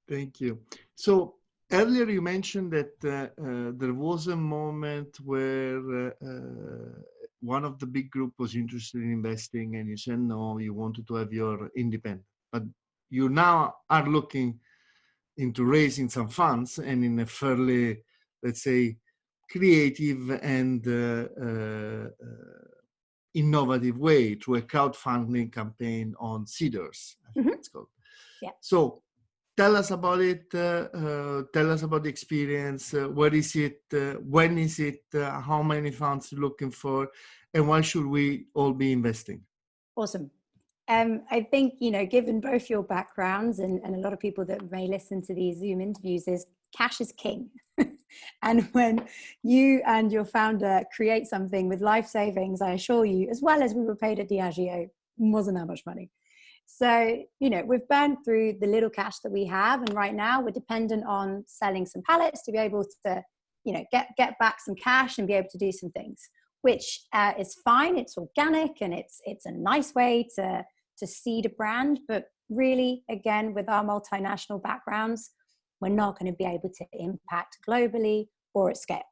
Thank you. So earlier you mentioned that there was a moment where one of the big group was interested in investing, and you said no, you wanted to have your independent. But you now are looking into raising some funds, and in a fairly, let's say, creative and innovative way through a crowdfunding campaign on Cedars, I think it's called. Yeah. So tell us about it. Tell us about the experience. Where is it? When is it? How many funds you're looking for? And why should we all be investing? Awesome. I think, given both your backgrounds and a lot of people that may listen to these Zoom interviews, is cash is king. And when you and your founder create something with life savings, I assure you, as well as we were paid at Diageo, wasn't that much money. So, we've burned through the little cash that we have. And right now we're dependent on selling some pallets to be able to, get back some cash and be able to do some things, which is fine. It's organic and it's a nice way to seed a brand. But really, again, with our multinational backgrounds, we're not going to be able to impact globally or at scale.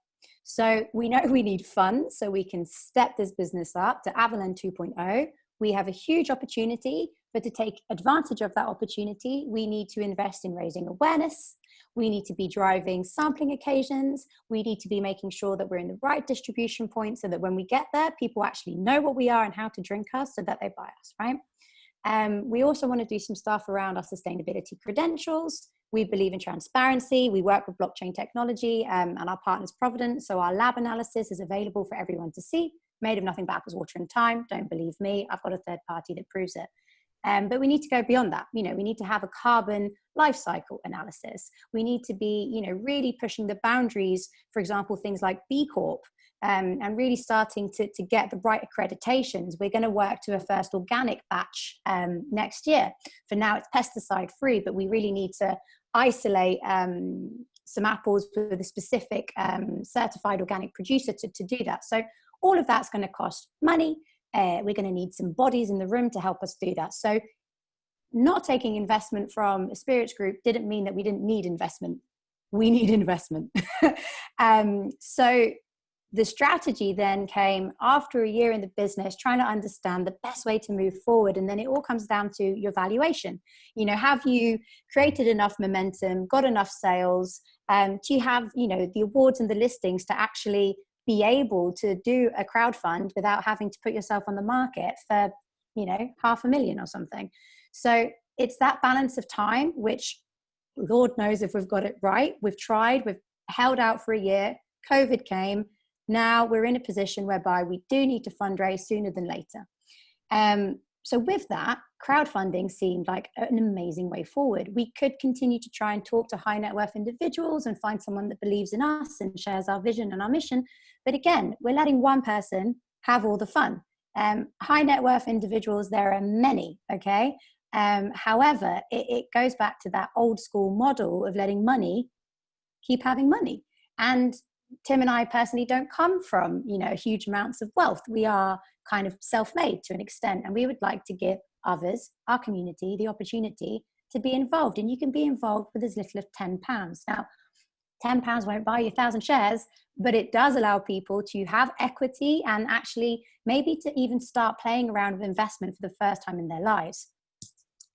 So we know we need funds so we can step this business up to Avallen 2.0. We have a huge opportunity, but to take advantage of that opportunity, we need to invest in raising awareness. We need to be driving sampling occasions. We need to be making sure that we're in the right distribution point so that when we get there, people actually know what we are and how to drink us so that they buy us, right? We also want to do some stuff around our sustainability credentials. We believe in transparency. We work with blockchain technology and our partner's Provident. So our lab analysis is available for everyone to see, made of nothing but apples, water, and time. Don't believe me. I've got a third party that proves it. But we need to go beyond that. We need to have a carbon life cycle analysis. We need to be, really pushing the boundaries, for example, things like B Corp, and really starting to get the right accreditations. We're going to work to a first organic batch next year. For now, it's pesticide free, but we really need to isolate some apples with a specific certified organic producer to do that. So all of that's going to cost money. We're going to need some bodies in the room to help us do that. So not taking investment from a spirits group didn't mean that we didn't need investment. We need investment. So the strategy then came after a year in the business, trying to understand the best way to move forward. And then it all comes down to your valuation. Have you created enough momentum, got enough sales? Do you have, the awards and the listings to actually be able to do a crowdfund without having to put yourself on the market for, $500,000 or something? So it's that balance of time, which Lord knows if we've got it right. We've tried, we've held out for a year. COVID came. Now we're in a position whereby we do need to fundraise sooner than later. So with that, crowdfunding seemed like an amazing way forward. We could continue to try and talk to high net worth individuals and find someone that believes in us and shares our vision and our mission. But again, we're letting one person have all the fun. High net worth individuals, there are many, okay? However, it goes back to that old school model of letting money keep having money. And Tim and I personally don't come from, huge amounts of wealth. We are kind of self-made to an extent, and we would like to give others, our community, the opportunity to be involved. And you can be involved with as little as £10. Now, £10 won't buy you 1,000 shares, but it does allow people to have equity and actually maybe to even start playing around with investment for the first time in their lives.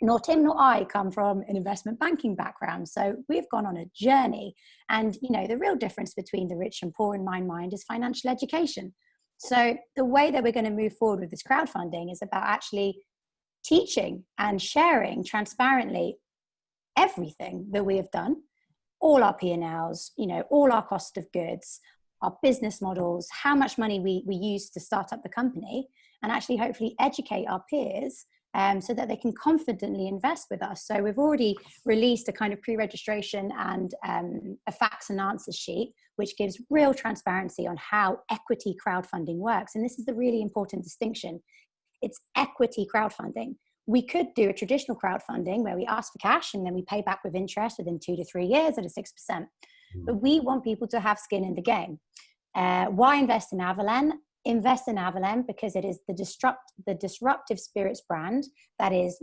Nor Tim nor I come from an investment banking background. So we've gone on a journey. And, the real difference between the rich and poor in my mind is financial education. So the way that we're going to move forward with this crowdfunding is about actually teaching and sharing transparently everything that we have done, all our P&Ls, all our cost of goods, our business models, how much money we use to start up the company, and actually hopefully educate our peers so that they can confidently invest with us. So we've already released a kind of pre-registration and a facts and answers sheet, which gives real transparency on how equity crowdfunding works. And this is the really important distinction. It's equity crowdfunding. We could do a traditional crowdfunding where we ask for cash and then we pay back with interest within 2 to 3 years at a 6%. But we want people to have skin in the game. Why invest in Avallen? Invest in Avallen because it is the disruptive spirits brand that is,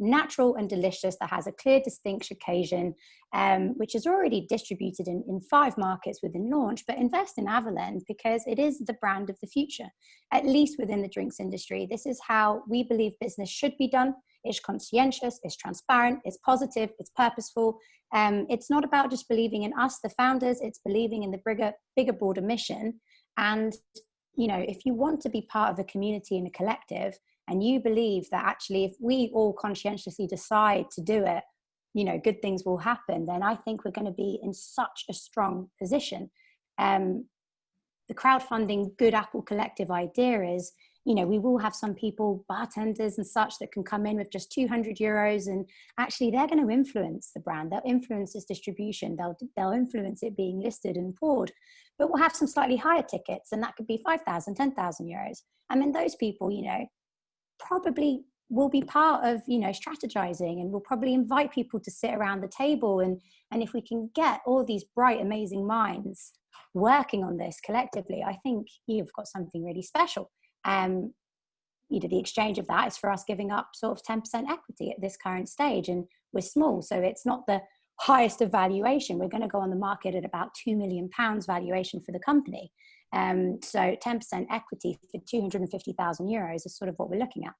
natural and delicious, that has a clear, distinct occasion, which is already distributed in 5 markets within launch. But invest in Avallen because it is the brand of the future, at least within the drinks industry. This is how we believe business should be done. It's conscientious, it's transparent, it's positive, it's purposeful. It's not about just believing in us, the founders, it's believing in the bigger, broader mission. And, you know, if you want to be part of a community and a collective, and you believe that actually if we all conscientiously decide to do it, you know, good things will happen, then I think we're going to be in such a strong position. The crowdfunding Good Apple Collective idea is, you know, we will have some people, bartenders and such, that can come in with just €200, and actually they're going to influence the brand. They'll influence its distribution. They'll influence it being listed and poured. But we'll have some slightly higher tickets, and that could be €5,000, €10,000. And then those people, you know, probably will be part of, you know, strategizing, and we'll probably invite people to sit around the table. And if we can get all these bright, amazing minds working on this collectively, I think you've got something really special. You know, the exchange of that is for us giving up sort of 10% equity at this current stage, and we're small, so it's not the highest of valuation. We're going to go on the market at about £2 million valuation for the company. So 10% equity for €250,000 is sort of what we're looking at.